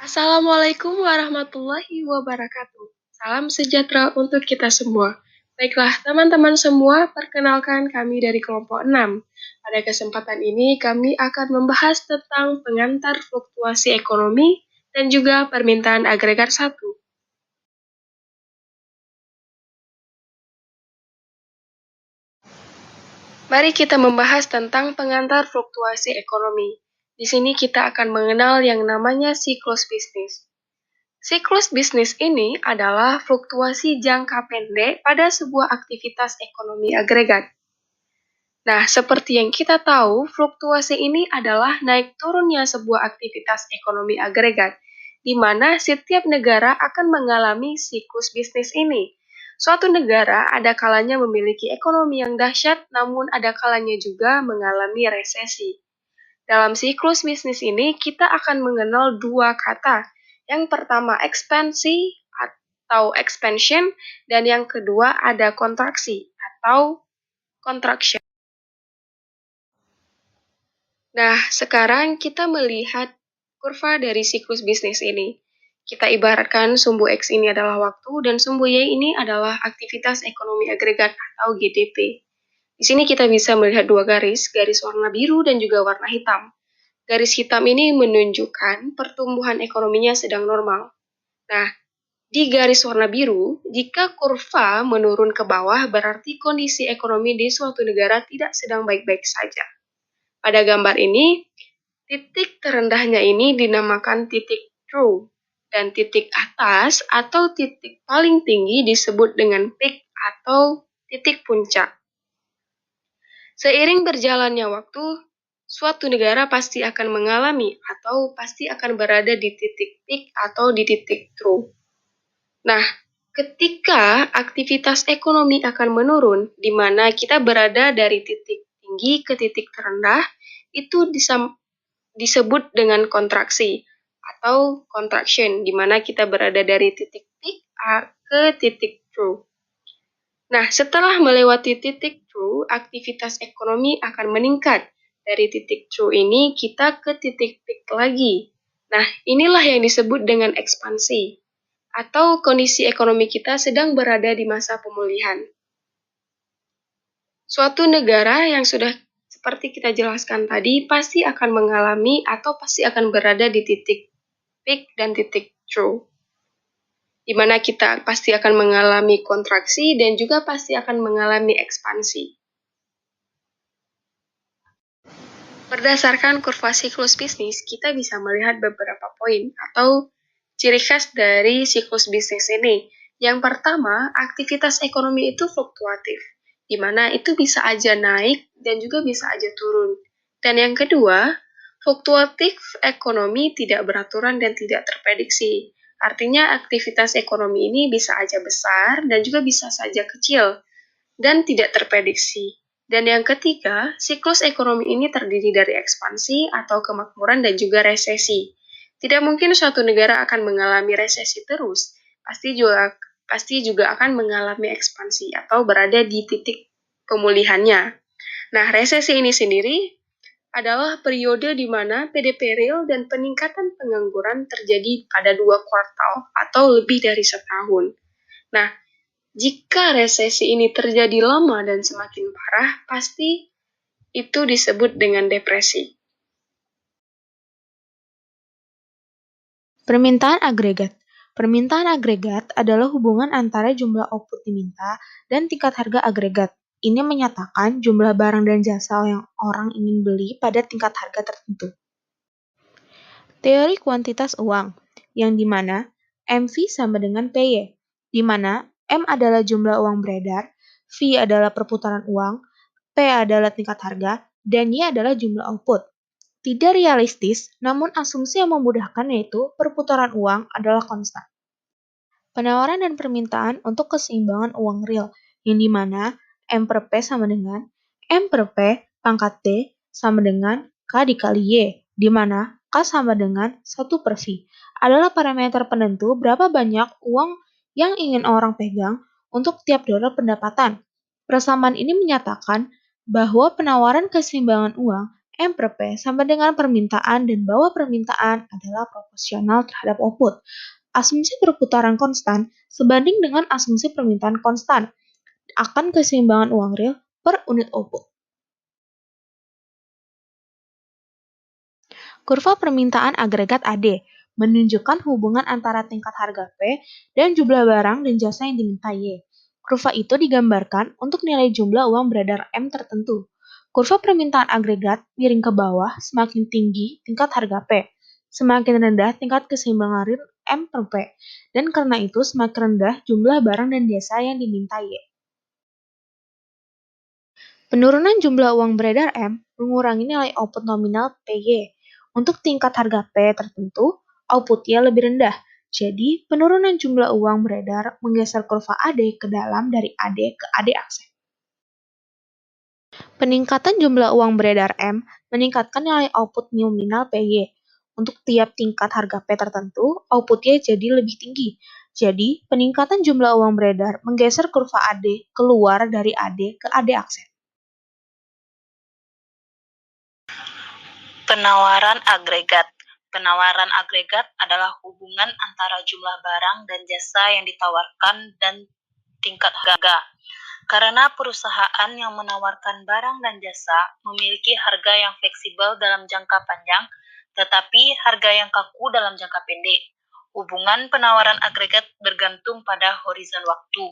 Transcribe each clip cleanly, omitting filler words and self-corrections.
Assalamualaikum warahmatullahi wabarakatuh. Salam sejahtera untuk kita semua. Baiklah, teman-teman semua, perkenalkan kami dari kelompok 6. Pada kesempatan ini, kami akan membahas tentang pengantar fluktuasi ekonomi dan juga permintaan agregat 1. Mari kita membahas tentang pengantar fluktuasi ekonomi. Di sini kita akan mengenal yang namanya siklus bisnis. Siklus bisnis ini adalah fluktuasi jangka pendek pada sebuah aktivitas ekonomi agregat. Nah, seperti yang kita tahu, fluktuasi ini adalah naik turunnya sebuah aktivitas ekonomi agregat, di mana setiap negara akan mengalami siklus bisnis ini. Suatu negara ada kalanya memiliki ekonomi yang dahsyat, namun ada kalanya juga mengalami resesi. Dalam siklus bisnis ini, kita akan mengenal dua kata. Yang pertama ekspansi atau expansion, dan yang kedua ada kontraksi atau contraction. Nah, sekarang kita melihat kurva dari siklus bisnis ini. Kita ibaratkan sumbu X ini adalah waktu dan sumbu Y ini adalah aktivitas ekonomi agregat atau GDP. Di sini kita bisa melihat dua garis warna biru dan juga warna hitam. Garis hitam ini menunjukkan pertumbuhan ekonominya sedang normal. Nah, di garis warna biru, jika kurva menurun ke bawah, berarti kondisi ekonomi di suatu negara tidak sedang baik-baik saja. Pada gambar ini, titik terendahnya ini dinamakan titik true, dan titik atas atau titik paling tinggi disebut dengan peak atau titik puncak. Seiring berjalannya waktu, suatu negara pasti akan mengalami atau pasti akan berada di titik peak atau di titik true. Nah, ketika aktivitas ekonomi akan menurun, di mana kita berada dari titik tinggi ke titik terendah, itu disebut dengan kontraksi atau contraction, di mana kita berada dari titik peak ke titik true. Nah, setelah melewati titik true, aktivitas ekonomi akan meningkat. Dari titik true ini, kita ke titik peak lagi. Nah, inilah yang disebut dengan ekspansi, atau kondisi ekonomi kita sedang berada di masa pemulihan. Suatu negara yang sudah seperti kita jelaskan tadi, pasti akan mengalami atau pasti akan berada di titik peak dan titik true, di mana kita pasti akan mengalami kontraksi dan juga pasti akan mengalami ekspansi. Berdasarkan kurva siklus bisnis, kita bisa melihat beberapa poin atau ciri khas dari siklus bisnis ini. Yang pertama, aktivitas ekonomi itu fluktuatif, di mana itu bisa aja naik dan juga bisa aja turun. Dan yang kedua, fluktuatif ekonomi tidak beraturan dan tidak terprediksi. Artinya aktivitas ekonomi ini bisa aja besar dan juga bisa saja kecil dan tidak terprediksi. Dan yang ketiga, siklus ekonomi ini terdiri dari ekspansi atau kemakmuran dan juga resesi. Tidak mungkin suatu negara akan mengalami resesi terus, pasti juga akan mengalami ekspansi atau berada di titik pemulihannya. Nah, resesi ini sendiri adalah periode di mana PDB real dan peningkatan pengangguran terjadi pada 2 kuartal atau lebih dari setahun. Nah, jika resesi ini terjadi lama dan semakin parah, pasti itu disebut dengan depresi. Permintaan agregat. Permintaan agregat adalah hubungan antara jumlah output diminta dan tingkat harga agregat. Ini menyatakan jumlah barang dan jasa yang orang ingin beli pada tingkat harga tertentu. Teori kuantitas uang, yang dimana MV sama dengan PY, di mana M adalah jumlah uang beredar, V adalah perputaran uang, P adalah tingkat harga, dan Y adalah jumlah output. Tidak realistis, namun asumsi yang memudahkan yaitu perputaran uang adalah konstan. Penawaran dan permintaan untuk keseimbangan uang real, yang dimana M per P sama dengan M per P pangkat D sama dengan K dikali Y, di mana K sama dengan 1 per V, adalah parameter penentu berapa banyak uang yang ingin orang pegang untuk tiap dolar pendapatan. Persamaan ini menyatakan bahwa penawaran keseimbangan uang M per P sama dengan permintaan dan bahwa permintaan adalah proporsional terhadap output. Asumsi perputaran konstan sebanding dengan asumsi permintaan konstan akan keseimbangan uang real per unit output. Kurva permintaan agregat AD menunjukkan hubungan antara tingkat harga P dan jumlah barang dan jasa yang diminta Y. Kurva itu digambarkan untuk nilai jumlah uang beredar M tertentu. Kurva permintaan agregat miring ke bawah semakin tinggi tingkat harga P, semakin rendah tingkat keseimbangan real M per P, dan karena itu semakin rendah jumlah barang dan jasa yang diminta Y. Penurunan jumlah uang beredar M mengurangi nilai output nominal PY. Untuk tingkat harga P tertentu, output-nya lebih rendah. Jadi, penurunan jumlah uang beredar menggeser kurva AD ke dalam dari AD ke AD aksen. Peningkatan jumlah uang beredar M meningkatkan nilai output nominal PY. Untuk tiap tingkat harga P tertentu, output-nya jadi lebih tinggi. Jadi, peningkatan jumlah uang beredar menggeser kurva AD keluar dari AD ke AD aksen. Penawaran agregat. Penawaran agregat adalah hubungan antara jumlah barang dan jasa yang ditawarkan dan tingkat harga. Karena perusahaan yang menawarkan barang dan jasa memiliki harga yang fleksibel dalam jangka panjang, tetapi harga yang kaku dalam jangka pendek. Hubungan penawaran agregat bergantung pada horizon waktu.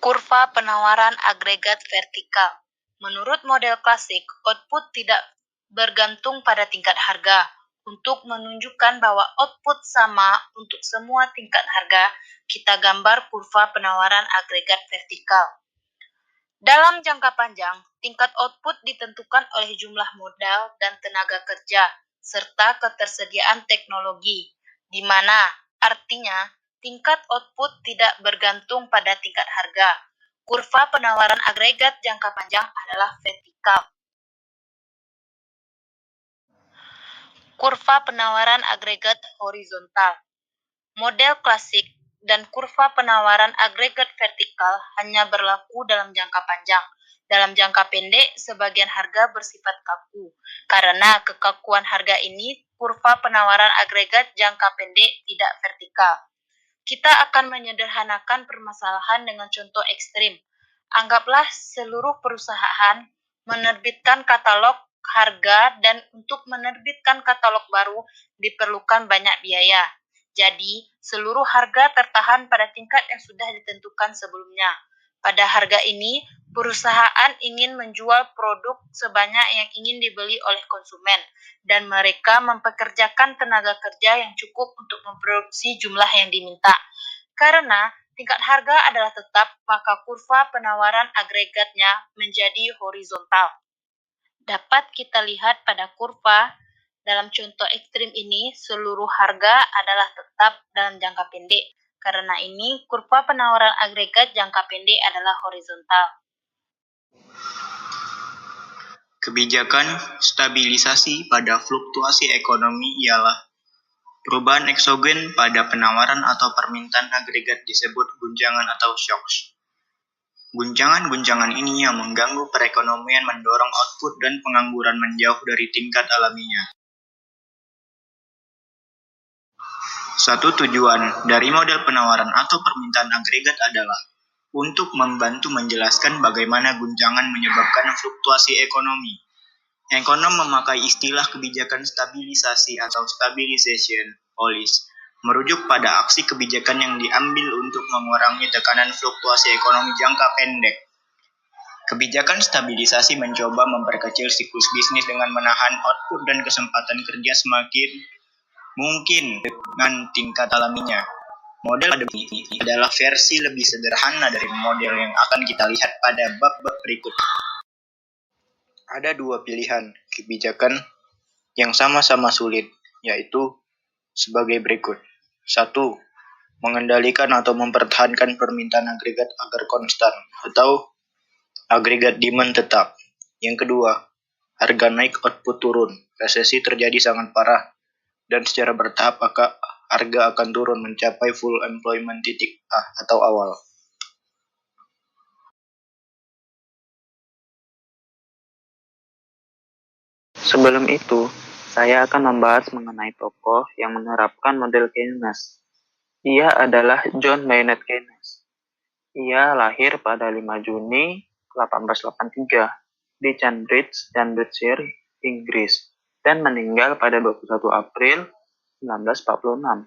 Kurva penawaran agregat vertikal. Menurut model klasik, output tidak bergantung pada tingkat harga. Untuk menunjukkan bahwa output sama untuk semua tingkat harga, kita gambar kurva penawaran agregat vertikal. Dalam jangka panjang, tingkat output ditentukan oleh jumlah modal dan tenaga kerja, serta ketersediaan teknologi, di mana artinya tingkat output tidak bergantung pada tingkat harga. Kurva penawaran agregat jangka panjang adalah vertikal. Kurva penawaran agregat horizontal. Model klasik dan kurva penawaran agregat vertikal hanya berlaku dalam jangka panjang. Dalam jangka pendek, sebagian harga bersifat kaku. Karena kekakuan harga ini, kurva penawaran agregat jangka pendek tidak vertikal. Kita akan menyederhanakan permasalahan dengan contoh ekstrim. Anggaplah seluruh perusahaan menerbitkan katalog harga dan untuk menerbitkan katalog baru diperlukan banyak biaya. Jadi, seluruh harga tertahan pada tingkat yang sudah ditentukan sebelumnya. Pada harga ini, perusahaan ingin menjual produk sebanyak yang ingin dibeli oleh konsumen, dan mereka mempekerjakan tenaga kerja yang cukup untuk memproduksi jumlah yang diminta. Karena tingkat harga adalah tetap, maka kurva penawaran agregatnya menjadi horizontal. Dapat kita lihat pada kurva dalam contoh ekstrim ini, seluruh harga adalah tetap dalam jangka pendek. Karena ini, kurva penawaran agregat jangka pendek adalah horizontal. Kebijakan stabilisasi pada fluktuasi ekonomi ialah perubahan eksogen pada penawaran atau permintaan agregat disebut guncangan atau shocks. Guncangan-guncangan ini yang mengganggu perekonomian mendorong output dan pengangguran menjauh dari tingkat alaminya. Satu tujuan dari model penawaran atau permintaan agregat adalah untuk membantu menjelaskan bagaimana guncangan menyebabkan fluktuasi ekonomi. Ekonom memakai istilah kebijakan stabilisasi atau stabilization policy, merujuk pada aksi kebijakan yang diambil untuk mengurangi tekanan fluktuasi ekonomi jangka pendek. Kebijakan stabilisasi mencoba memperkecil siklus bisnis dengan menahan output dan kesempatan kerja semakin mungkin dengan tingkat alaminya. Model ini adalah versi lebih sederhana dari model yang akan kita lihat pada bab-bab berikut. Ada dua pilihan kebijakan yang sama-sama sulit, yaitu sebagai berikut. 1. Mengendalikan atau mempertahankan permintaan agregat agar konstan, atau agregat demand tetap. Yang kedua, harga naik output turun, resesi terjadi sangat parah, dan secara bertahap maka harga akan turun mencapai full employment titik A atau awal. Sebelum itu, saya akan membahas mengenai tokoh yang menerapkan model Keynes. Ia adalah John Maynard Keynes. Ia lahir pada 5 Juni 1883 di Cambridgeshire, Inggris, dan meninggal pada 21 April 1946.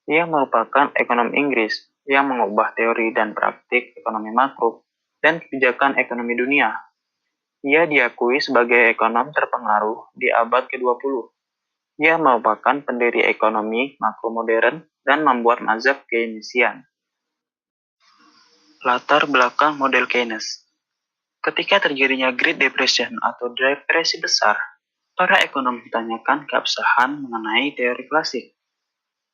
Ia merupakan ekonom Inggris yang mengubah teori dan praktik ekonomi makro dan kebijakan ekonomi dunia. Ia diakui sebagai ekonom terpengaruh di abad ke-20. Ia merupakan pendiri ekonomi makro modern dan membuat mazhab Keynesian. Latar belakang model Keynes. Ketika terjadinya Great Depression atau depresi besar, para ekonom ditanyakan keabsahan mengenai teori klasik.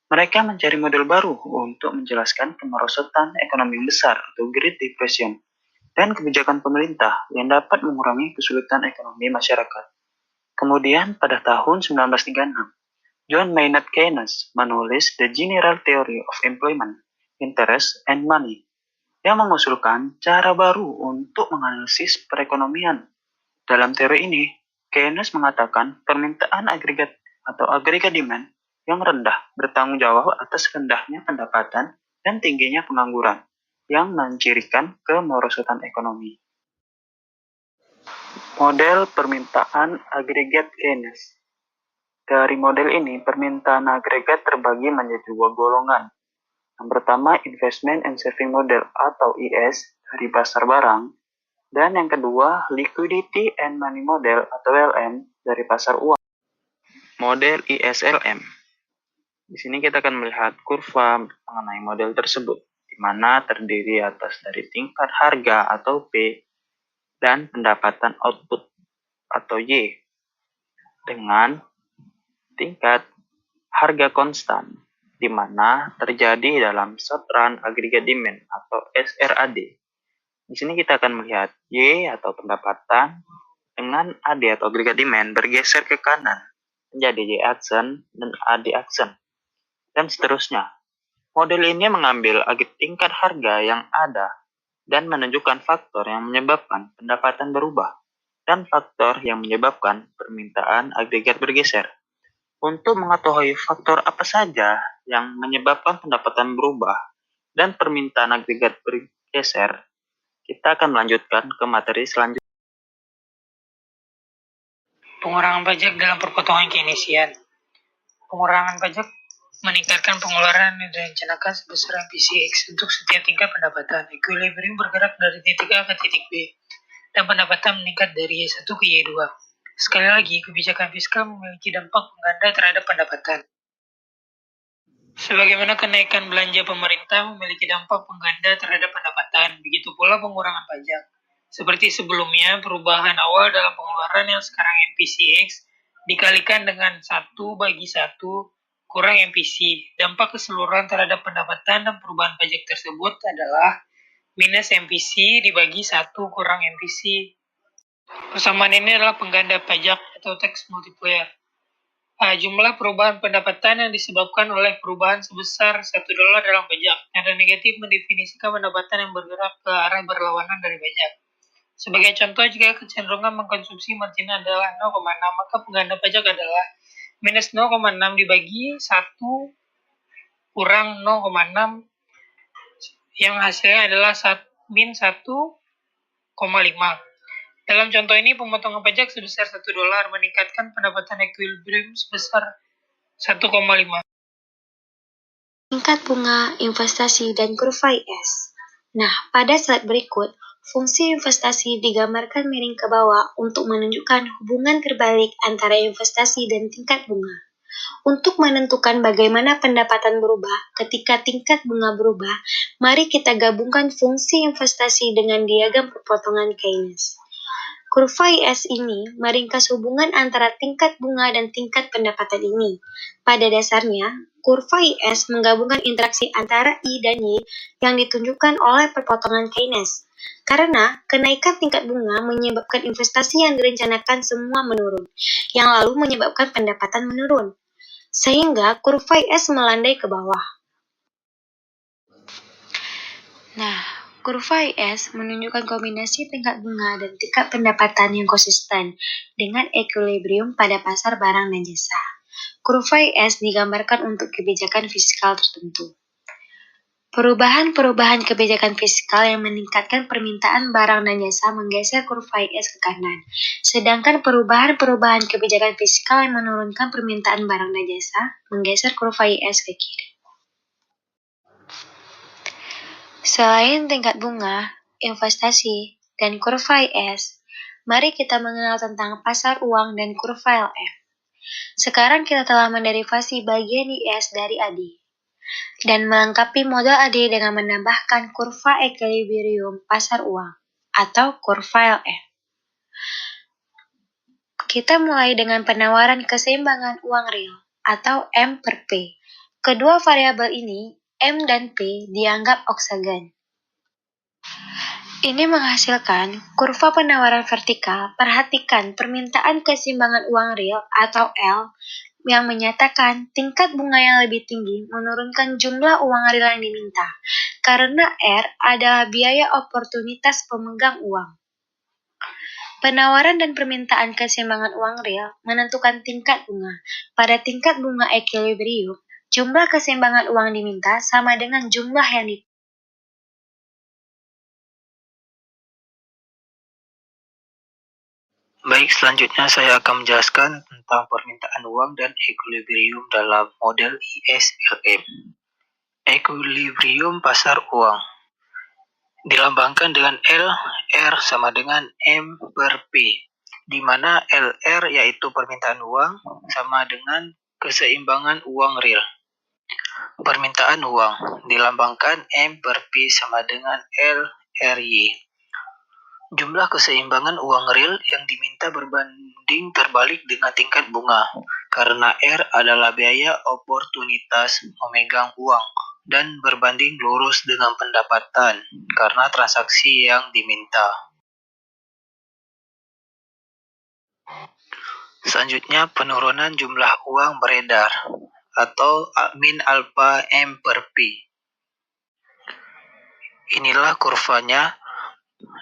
Mereka mencari model baru untuk menjelaskan kemerosotan ekonomi yang besar atau Great Depression dan kebijakan pemerintah yang dapat mengurangi kesulitan ekonomi masyarakat. Kemudian pada tahun 1936, John Maynard Keynes menulis The General Theory of Employment, Interest, and Money yang mengusulkan cara baru untuk menganalisis perekonomian. Dalam teori ini, Keynes mengatakan permintaan agregat atau agregat demand yang rendah bertanggung jawab atas rendahnya pendapatan dan tingginya pengangguran yang mencirikan kemerosotan ekonomi. Model permintaan agregat Keynes. Dari model ini, permintaan agregat terbagi menjadi dua golongan. Yang pertama, Investment and Saving Model atau IS dari pasar barang, dan yang kedua, Liquidity and Money Model atau LM dari pasar uang. Model ISLM. Di sini kita akan melihat kurva mengenai model tersebut, di mana terdiri atas dari tingkat harga atau P dan pendapatan output atau Y, dengan tingkat harga konstan, di mana terjadi dalam short run aggregate demand atau SRAD. Di sini kita akan melihat Y atau pendapatan dengan AD atau aggregate demand bergeser ke kanan menjadi Y action dan AD action, dan seterusnya. Model ini mengambil tingkat harga yang ada dan menunjukkan faktor yang menyebabkan pendapatan berubah dan faktor yang menyebabkan permintaan agregat bergeser. Untuk mengetahui faktor apa saja yang menyebabkan pendapatan berubah dan permintaan agregat bergeser, kita akan melanjutkan ke materi selanjutnya. Pengurangan pajak dalam perpotongan Keynesian. Pengurangan pajak meningkatkan pengeluaran yang direncanakan sebesar MPC-X untuk setiap tingkat pendapatan. Equilibrium bergerak dari titik A ke titik B, dan pendapatan meningkat dari Y1 ke Y2. Sekali lagi, kebijakan fiskal memiliki dampak pengganda terhadap pendapatan. Sebagaimana kenaikan belanja pemerintah memiliki dampak pengganda terhadap pendapatan, begitu pula pengurangan pajak. Seperti sebelumnya, perubahan awal dalam pengeluaran yang sekarang MPC-X dikalikan dengan 1/1 kurang MPC. Dampak keseluruhan terhadap pendapatan dan perubahan pajak tersebut adalah minus MPC dibagi 1 kurang MPC. Persamaan ini adalah pengganda pajak atau tax multiplier. Jumlah perubahan pendapatan yang disebabkan oleh perubahan sebesar $1 dalam pajak. Nada negatif mendefinisikan pendapatan yang bergerak ke arah berlawanan dari pajak. Sebagai contoh, jika kecenderungan mengkonsumsi marginal adalah 0,6, maka pengganda pajak adalah minus 0,6 dibagi 1 kurang 0,6, yang hasilnya adalah min 1,5. Dalam contoh ini, pemotongan pajak sebesar $1 meningkatkan pendapatan equilibrium sebesar 1,5. Tingkat bunga investasi dan kurva IS. Nah, pada slide berikut, fungsi investasi digambarkan miring ke bawah untuk menunjukkan hubungan terbalik antara investasi dan tingkat bunga. Untuk menentukan bagaimana pendapatan berubah ketika tingkat bunga berubah, mari kita gabungkan fungsi investasi dengan diagram perpotongan Keynes. Kurva IS ini meringkas hubungan antara tingkat bunga dan tingkat pendapatan ini. Pada dasarnya, kurva IS menggabungkan interaksi antara I dan Y yang ditunjukkan oleh perpotongan Keynes. Karena kenaikan tingkat bunga menyebabkan investasi yang direncanakan semua menurun, yang lalu menyebabkan pendapatan menurun. Sehingga kurva IS melandai ke bawah. Nah, Kurva IS menunjukkan kombinasi tingkat bunga dan tingkat pendapatan yang konsisten dengan equilibrium pada pasar barang dan jasa. Kurva IS digambarkan untuk kebijakan fiskal tertentu. Perubahan-perubahan kebijakan fiskal yang meningkatkan permintaan barang dan jasa menggeser kurva IS ke kanan, sedangkan perubahan-perubahan kebijakan fiskal yang menurunkan permintaan barang dan jasa menggeser kurva IS ke kiri. Selain tingkat bunga, investasi, dan kurva IS, mari kita mengenal tentang pasar uang dan kurva LM. Sekarang kita telah menderivasi bagian IS dari AD, dan melengkapi model AD dengan menambahkan kurva equilibrium pasar uang, atau kurva LM. Kita mulai dengan penawaran keseimbangan uang real, atau M per P. Kedua variabel ini, M dan P, dianggap oksagon. Ini menghasilkan kurva penawaran vertikal. Perhatikan permintaan keseimbangan uang real atau L yang menyatakan tingkat bunga yang lebih tinggi menurunkan jumlah uang real yang diminta, karena R adalah biaya oportunitas pemegang uang. Penawaran dan permintaan keseimbangan uang real menentukan tingkat bunga. Pada tingkat bunga equilibrium, jumlah keseimbangan uang diminta sama dengan jumlah yang diterima. Baik, selanjutnya saya akan menjelaskan tentang permintaan uang dan equilibrium dalam model IS-LM. Equilibrium pasar uang dilambangkan dengan L, R sama dengan M per P, di mana LR yaitu permintaan uang sama dengan keseimbangan uang real. Permintaan uang dilambangkan M per P sama dengan L, RY. Jumlah keseimbangan uang real yang diminta berbanding terbalik dengan tingkat bunga, karena R adalah biaya oportunitas memegang uang, dan berbanding lurus dengan pendapatan, karena transaksi yang diminta. Selanjutnya, penurunan jumlah uang beredar, atau min alpha M per P. Inilah kurvanya.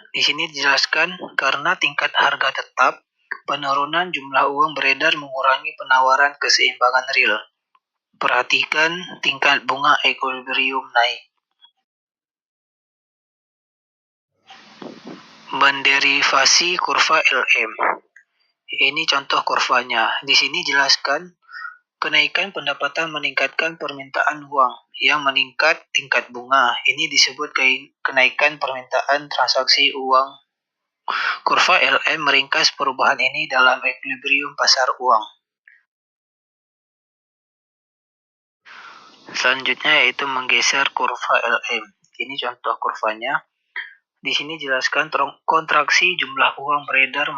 Di sini dijelaskan karena tingkat harga tetap, penurunan jumlah uang beredar mengurangi penawaran keseimbangan real. Perhatikan tingkat bunga equilibrium naik. Menderivasi kurva LM. Ini contoh kurvanya. Di sini jelaskan kenaikan pendapatan meningkatkan permintaan uang yang meningkat tingkat bunga. Ini disebut kenaikan permintaan transaksi uang. Kurva LM meringkas perubahan ini dalam equilibrium pasar uang. Selanjutnya yaitu menggeser kurva LM. Ini contoh kurvanya. Di sini jelaskan kontraksi jumlah uang beredar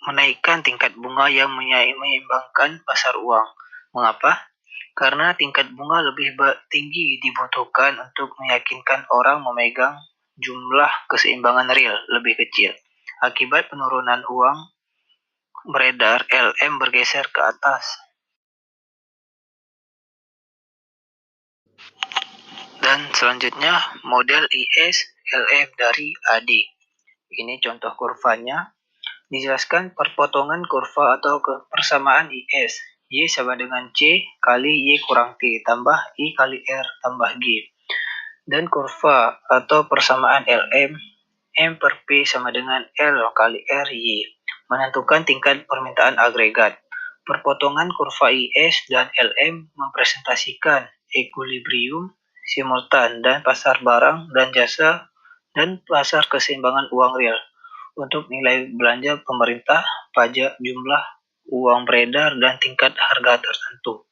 menaikkan tingkat bunga yang menyeimbangkan pasar uang. Mengapa? Karena tingkat bunga lebih tinggi dibutuhkan untuk meyakinkan orang memegang jumlah keseimbangan real lebih kecil. Akibat penurunan uang beredar, LM bergeser ke atas. Dan selanjutnya, model IS-LM dari AD. Ini contoh kurvanya. Dijelaskan perpotongan kurva atau persamaan IS. Y sama dengan C kali Y kurang T tambah I kali R tambah G. Dan kurva atau persamaan LM, M per P sama dengan L kali R Y, menentukan tingkat permintaan agregat. Perpotongan kurva IS dan LM mempresentasikan equilibrium simultan dan pasar barang dan jasa dan pasar keseimbangan uang real untuk nilai belanja pemerintah, pajak, jumlah uang beredar, dan tingkat harga tertentu.